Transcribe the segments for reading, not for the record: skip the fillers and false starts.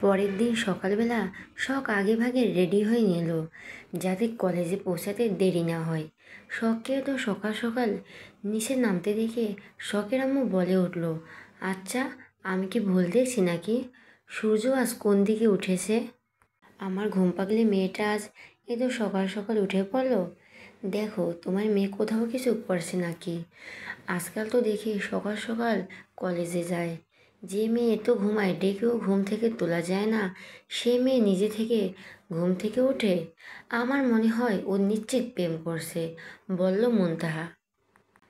পরের দিন সকালবেলা শখ আগেভাগে রেডি হয়ে নিল যাতে কলেজে পৌঁছাতে দেরি না হয়। শখকে তো সকাল সকাল নিচে নামতে দেখে শখের আম্মু বলে উঠল, আচ্ছা আমি কি ভুল দেখছি নাকি? সূর্য আজ কোন দিকে উঠেছে? আমার ঘুম পাগলি মেয়েটা আজ এ তো সকাল সকাল উঠে পড়লো। দেখো তোমার মেয়ে কোথাও কিছু করছে নাকি? আজকাল তো দেখি সকাল সকাল কলেজে যায়। যে মেয়ে এত ঘুমায় ডেকেও ঘুম থেকে তোলা যায় না, সে মেয়ে নিজে থেকে ঘুম থেকে ওঠে। আমার মনে হয় ও নিশ্চিত প্রেম করছে, বলল মুনতাহা।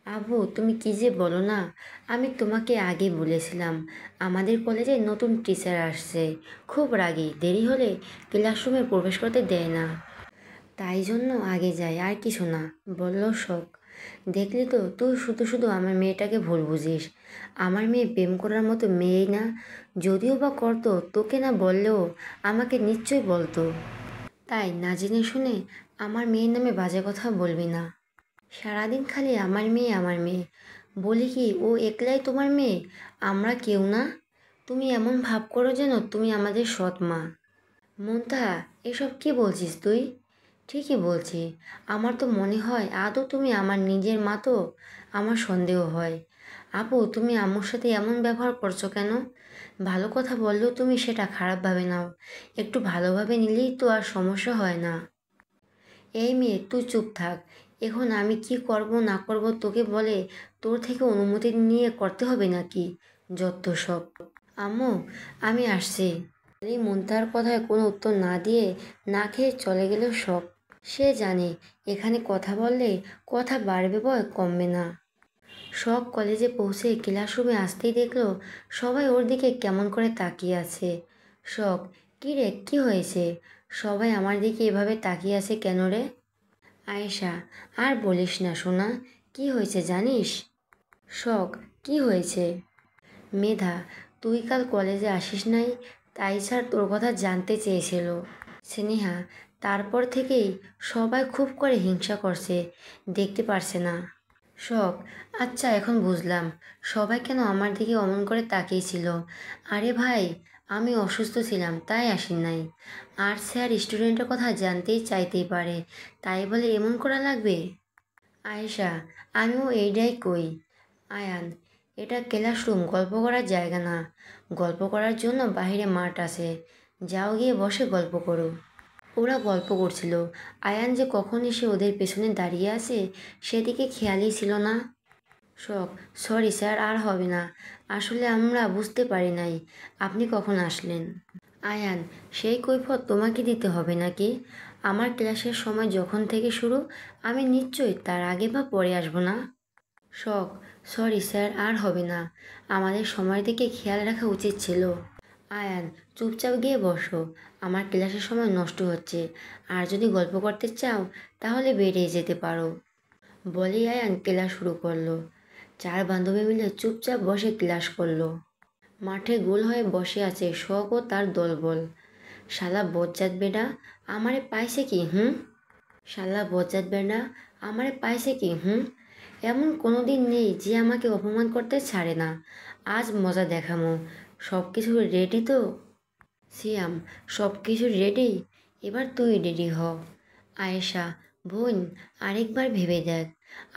আব্বু তুমি কি যে বলো না, আমি তোমাকে আগে বলেছিলাম আমাদের কলেজে নতুন টিচার আসছে, খুব রাগী, দেরি হলে ক্লাসরুমে প্রবেশ করতে দেয় না, তাই জন্য আগে যায়, আর কিছু না, বলল শখ। দেখলি তো, তুই শুধু শুধু আমার মেয়েটাকে ভুল বুঝিস। আমার মেয়ে প্রেম করার মতো মেয়েই না। যদিও বা করতো, তোকে না বললেও আমাকে নিশ্চয়ই বলতো। তাই না জেনে শুনে আমার মেয়ের নামে বাজে কথা বলবি না। সারাদিন খালি আমার মেয়ে আমার মেয়ে। বলি কি ও একলাই তোমার মেয়ে? আমরা কেউ না? তুমি এমন ভাব করো যেন তুমি আমাদের সৎ মা। মুনতাহা, এসব কি বলছিস তুই? ঠিকই বলছি। আমার তো মনে হয় আদৌ তুমি আমার নিজের মা তো? আমার সন্দেহ হয়। আপু তুমি আম্মুর সাথে এমন ব্যবহার করছো কেন? ভালো কথা বললেও তুমি সেটা খারাপভাবে নাও। একটু ভালোভাবে নিলেই তো আর সমস্যা হয় না। এই মেয়ে তুই চুপ থাক। এখন আমি কি করব না করব তোকে বলে তোর থেকে অনুমতি নিয়ে করতে হবে নাকি? যত সব। আম্মু আমি আসছি। এই মুনতাহার কথায় কোনো উত্তর না দিয়ে না খেয়ে চলে গেল শখ। সে জানে এখানে কথা বললে কথা বাড়বে বয় কমবে না। শখ কলেজে পৌঁছে ক্লাসরুমে আসতেই দেখলো সবাই ওর দিকে কেমন করে তাকিয়ে আছে। শখ, কী রে কী হয়েছে? সবাই আমার দিকে এভাবে তাকিয়ে আছে কেন রে? আয়েশা, আর বলিস না সোনা, কি হয়েছে জানিস? শখ, কি হয়েছে? মেধা, তুই কাল কলেজে আসিস নাই, তাই স্যার তোর কথা জানতে চেয়েছিল। স্নেহা, তারপর থেকেই সবাই খুব করে হিংসা করছে, দেখতে পারছে না। শখ, আচ্ছা এখন বুঝলাম সবাই কেন আমার দিকে অমন করে তাকিয়েছিল। আরে ভাই, আমি অসুস্থ ছিলাম তাই আসি নাই। আর স্যার স্টুডেন্টের কথা জানতেই চাইতেই পারে, তাই বলে এমন করা লাগবে? আয়েশা, আমিও এইটাই কই। আয়ান, এটা ক্লাসরুম, গল্প করার জায়গা না। গল্প করার জন্য বাইরে মাঠ আছে, যাও গিয়ে বসে গল্প করো। ওরা গল্প করছিল, আয়ান যে কখন এসে ওদের পেছনে দাঁড়িয়ে আছে সেদিকে খেয়ালই ছিল না। শখ, সরি স্যার, আর হবে না। আসলে আমরা বুঝতে পারি নাই আপনি কখন আসলেন। আয়ান, সেই কৈফিয়ত তোমাকে দিতে হবে নাকি? আমার ক্লাসের সময় যখন থেকে শুরু, আমি নিশ্চয়ই তার আগে বা পরে আসবো না। শখ, সরি স্যার, আর হবে না। আমাদের সময়ের দিকে খেয়াল রাখা উচিত ছিল। আয়ান, চুপচাপ গিয়ে বসো, আমার ক্লাসের সময় নষ্ট হচ্ছে। আর যদি গল্প করতে চাও তাহলে বেরিয়ে যেতে পারো। বলেই আয়ান ক্লাস শুরু করলো। চার বান্ধবী মিলে চুপচাপ বসে ক্লাস করলো। মাঠে গোল হয়ে বসে আছে শখ ও তার দলবল। শালা বজ্জাত বেডা, আমারে পাইছে কি হুম? শালা বজ্জাত বেডা, আমারে পাইছে কি হুম? এমন কোনো দিন নেই যে আমাকে অপমান করতে ছাড়ে না। আজ মজা দেখামো। সব কিছু রেডি তো? সিয়াম, সব কিছু রেডি? এবার তুই রেডি হ। আয়েশা, বোন, আরেকবার ভেবে দেখ।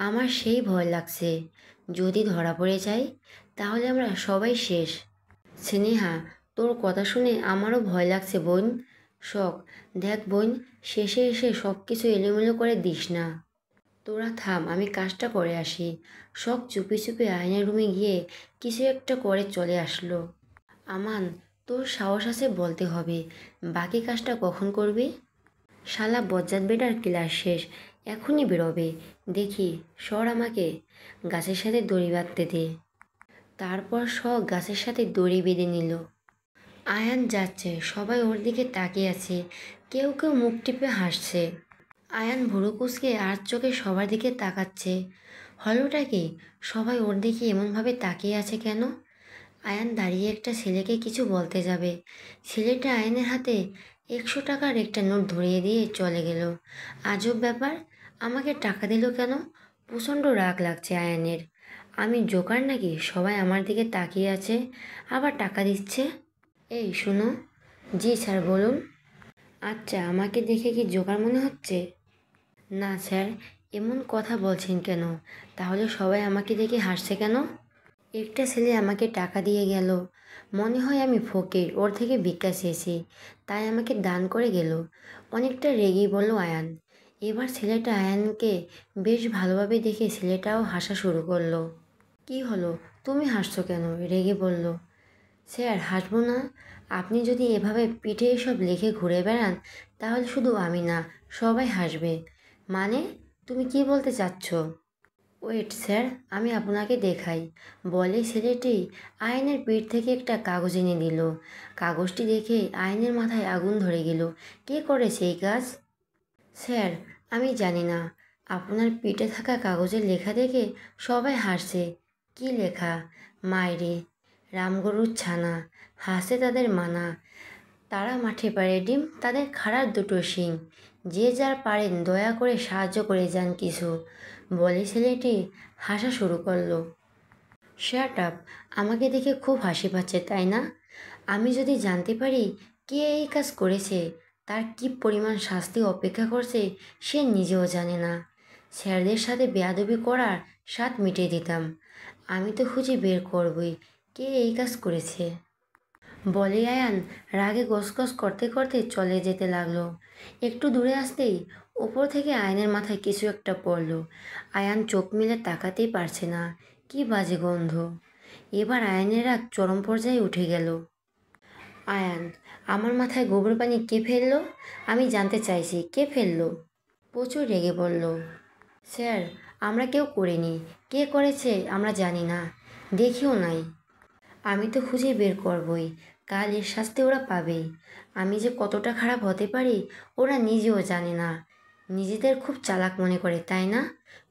আমার সেই ভয় লাগছে, যদি ধরা পড়ে যাই তাহলে আমরা সবাই শেষ। স্নেহা, তোর কথা শুনে আমারও ভয় লাগছে বোন। শখ, দেখ বোন, শেষে এসে সব কিছু এলোমেলো করে দিস না। তোরা থাম, আমি কাজটা করে আসি। শখ চুপি চুপি আয়নার রুমে গিয়ে কিছু একটা করে চলে আসলো। আমান, তোর সাহস আছে বলতে হবে, বাকি কাজটা কখন করবি? শালা বজ্জাত বেটার ক্লাস শেষ, এখনই বেরোবে। দেখি, সর আমাকে, গাছের সাথে দড়ি বাঁধতে দে। তারপর শখ গাছের সাথে দড়ি বেঁধে নিল। আয়ান যাচ্ছে, সবাই ওর দিকে তাকিয়ে আছে, কেউ কেউ মুখ টিপে হাসছে। আয়ান ভুরু কুঁচকে আর চোখে সবার দিকে তাকাচ্ছে। হলোটা কি? সবাই ওর দিকে এমনভাবে তাকিয়ে আছে কেন? আয়ান দাঁড়িয়ে একটা ছেলেকে কিছু বলতে যাবে, ছেলেটা আয়ানের হাতে 100 টাকার একটা নোট ধরিয়ে দিয়ে চলে গেল। আজব ব্যাপার, আমাকে টাকা দিল কেন? প্রচণ্ড রাগ লাগছে আয়ানের। আমি জোকার নাকি, সবাই আমার দিকে তাকিয়ে আছে আবার টাকা দিচ্ছে? এই শুনো, জি স্যার, বলুন। আচ্ছা, আমাকে দেখে কি জোকার মনে হচ্ছে? না স্যার, এমন কথা বলছেন কেন? তাহলে সবাই আমাকে দেখে হাসছে কেন? একটা ছেলে আমাকে টাকা দিয়ে গেল, মনে হয় আমি ফকির, ওর থেকে ভিক্ষা চেয়েছি, তাই আমাকে দান করে গেল। অনেকটা রেগেই বলল আয়ান। এবার ছেলেটা আয়ানকে বেশ ভালোভাবে দেখে ছেলেটাও হাসা শুরু করলো। কি হলো, তুমি হাসছো কেন? রেগে বলল। স্যার, হাসবো না? আপনি যদি এভাবে পিঠে এসব লিখে ঘুরে বেড়ান তাহলে শুধু আমি না, সবাই হাসবে। মানে, তুমি কি বলতে চাচ্ছ? ওয়েট স্যার, আমি আপনাকে দেখাই, বলে ছেলেটি আয়নের পিঠ থেকে একটা কাগজ এনে দিল। কাগজটি দেখে আয়নের মাথায় আগুন ধরে গেল। কে করেছে এই কাজ? স্যার, আমি জানি না। আপনার পিঠে থাকা কাগজের লেখা দেখে সবাই হাসছে। কি লেখা? মায়রে, রামগরুর ছানা, হাসে তাদের মানা, তারা মাঠে পাড়ে ডিম, তাদের খাড়ার দুটো শিং, যে যার পারেন দয়া করে সাহায্য করে যান কিছু, বলে ছেলেটি হাসা শুরু করলো। Shut up! আমাকে দেখে খুব হাসি পাচ্ছে, তাই না? আমি যদি জানতে পারি কে এই কাজ করেছে, তার কী পরিমাণ শাস্তি অপেক্ষা করছে সে নিজেও জানে না। স্যারদের সাথে বেয়াদবি করার স্বাদ মিটিয়ে দিতাম। আমি তো খুঁজে বের করবই কে এই কাজ করেছে, বলে আয়ান রাগে গসগস করতে করতে চলে যেতে লাগলো। একটু দূরে আসতেই ওপর থেকে আয়নের মাথায় কিছু একটা পড়ল। আয়ান চোখ মেলে তাকাতেই পারছে না। কি বাজে গন্ধ! এবার আয়ানের রাগ চরম পর্যায়ে উঠে গেল। আয়ান, আমার মাথায় গোবর পানি কে ফেললো? আমি জানতে চাইছি কে ফেললো? প্রচুর রেগে বলল। স্যার, আমরা কেউ করিনি। কে করেছে আমরা জানি না, দেখিও নাই। আমি তো খুঁজে বের করবই, কাল এর শাস্তি ওরা পাবেই। আমি যে কতটা খারাপ হতে পারি ওরা নিজেও জানে না। নিজেদের খুব চালাক মনে করে, তাই না?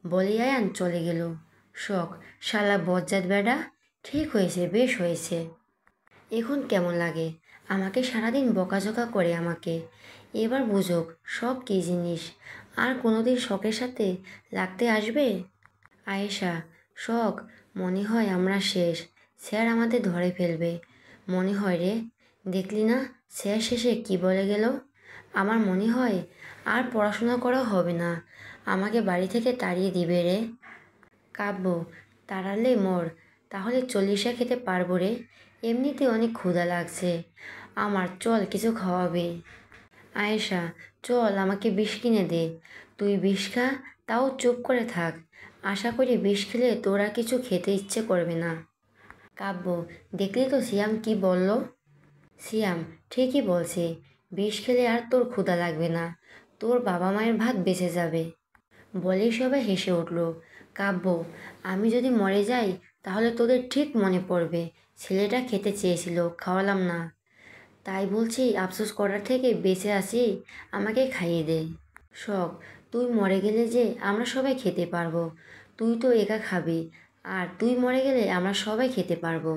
বলে আয়ান চলে গেল। শখ, শালা বজ্জাত বেডা। ঠিক হয়েছে, বেশ হয়েছে। এখন কেমন লাগে? আমাকে সারাদিন বকাঝকা করে আমাকে। এবার বুঝুক সব কী জিনিস। আর কোনোদিন শখের সাথে লাগতে আসবে? আয়েশা, শখ, মনে হয় আমরা শেষ। স্যার আমাদের ধরে ফেলবে মনে হয় রে। দেখলি না স্যার শেষে কি বলে গেল? আমার মনে হয় আর পড়াশোনা করা হবে না, আমাকে বাড়ি থেকে তাড়িয়ে দিবে রে। কাব্য, তাড়ালে মর, তাহলে 40টা খেতে পারবো রে। এমনিতে অনেক ক্ষুধা লাগছে আমার, চল কিছু খাওয়াবে। আয়েশা, চল আমাকে বিষ কিনে দে। তুই বিষ খা, তাও চুপ করে থাক। আশা করি বিষ খেলে তোরা কিছু খেতে ইচ্ছে করবে না। কাব্য, দেখলি তো সিয়াম কি বলল? সিয়াম ঠিকই বলছে, বিষ খেলে আর তোর ক্ষুধা লাগবে না, তোর বাবা মায়ের ভাত বেঁচে যাবে। বলেই সবাই হেসে উঠল। কাব্য, আমি যদি মরে যাই তাহলে তোদের ঠিক মনে পড়বে ছেলেটা খেতে চেয়েছিল, খাওয়ালাম না। তাই বলছি, আফসোস করার থেকে বেঁচে আছি, আমাকে খাইয়ে দে। শখ, তুই মরে গেলে যে আমরা সবাই খেতে পারবো, তুই তো একা খাবি, আর তুই মরে গেলে আমরা সবাই খেতে পারবো।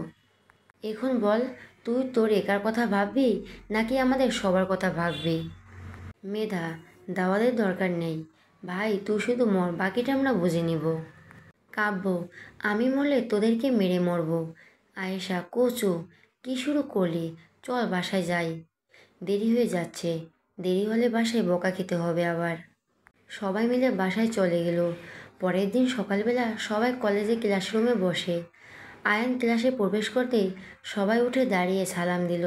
এখন বল, তুই তোর একার কথা ভাববি নাকি আমাদের সবার কথা ভাববি? মেধা, দাওয়াতের দরকার নেই ভাই, তুই শুধু মর, বাকিটা আমরা বুঝে নিব। কাব্য, আমি মরলে তোদেরকে মেরে মরবো। আয়েশা, কচু, কী শুরু করলি? চল বাসায় যাই, দেরি হয়ে যাচ্ছে। দেরি হলে বাসায় বকা খেতে হবে আবার। সবাই মিলে বাসায় চলে গেল। পরের দিন সকালবেলা সবাই কলেজে ক্লাসরুমে বসে। আয়ান ক্লাসে প্রবেশ করতেই সবাই উঠে দাঁড়িয়ে সালাম দিল।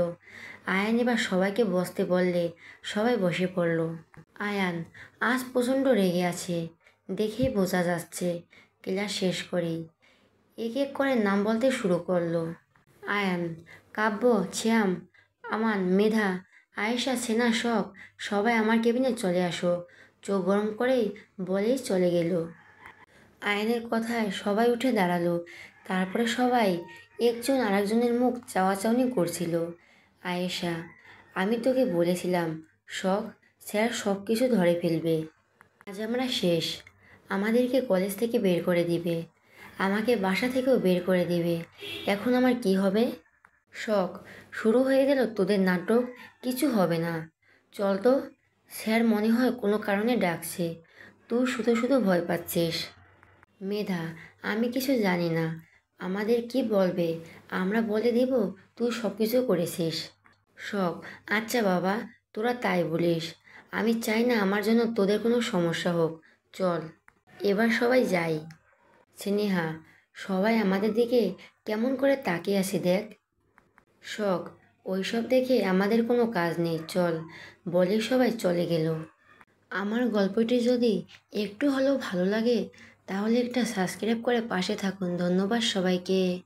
আয়ান এবার সবাইকে বসতে বললে সবাই বসে পড়ল। আয়ান আজ প্রচণ্ড রেগে আছে, দেখেই বোঝা যাচ্ছে। ক্লাস শেষ করেই এক এক করে নাম বলতে শুরু করলো। আয়ান, কাব্য, শ্যাম, আমান, মেধা, আয়েশা, সেনা, শখ, সবাই আমার কেবিনে চলে আসো, চোখ গরম করেই বলেই চলে গেল। আয়নের কথায় সবাই উঠে দাঁড়ালো। তারপরে সবাই একজন আরেকজনের মুখ চাওয়াচাওয়ি করছিল। আয়েশা, আমি তোকে বলেছিলাম শখ, স্যার সব কিছু ধরে ফেলবে। আজ আমরা শেষ, আমাদেরকে কলেজ থেকে বের করে দিবে, আমাকে বাসা থেকেও বের করে দিবে। এখন আমার কি হবে? শখ, শুরু হয়ে গেল তোদের নাটক। কিছু হবে না, চল তো। স্যার মনে হয় কোনো কারণে ডাকছে, তুই শুধু শুধু ভয় পাচ্ছিস। মেধা, আমি কিছু জানি না, আমাদের কি বলবে? আমরা বলে দেব তুই সব কিছু করেছিস। শখ, আচ্ছা বাবা, তোরা তাই বলিস। আমি চাই না আমার জন্য তোদের কোনো সমস্যা হোক। চল, এবার সবাই যাই। স্নেহা, সবাই আমাদের দিকে কেমন করে তাকিয়ে আছে দেখ। শখ, ওইসব দেখে আমাদের কোনো কাজ নেই, চল। বলে সবাই চলে গেল। আমার গল্পটি যদি একটু হলেও ভালো লাগে তাহলে একটা সাবস্ক্রাইব করে পাশে থাকুন। ধন্যবাদ সবাইকে।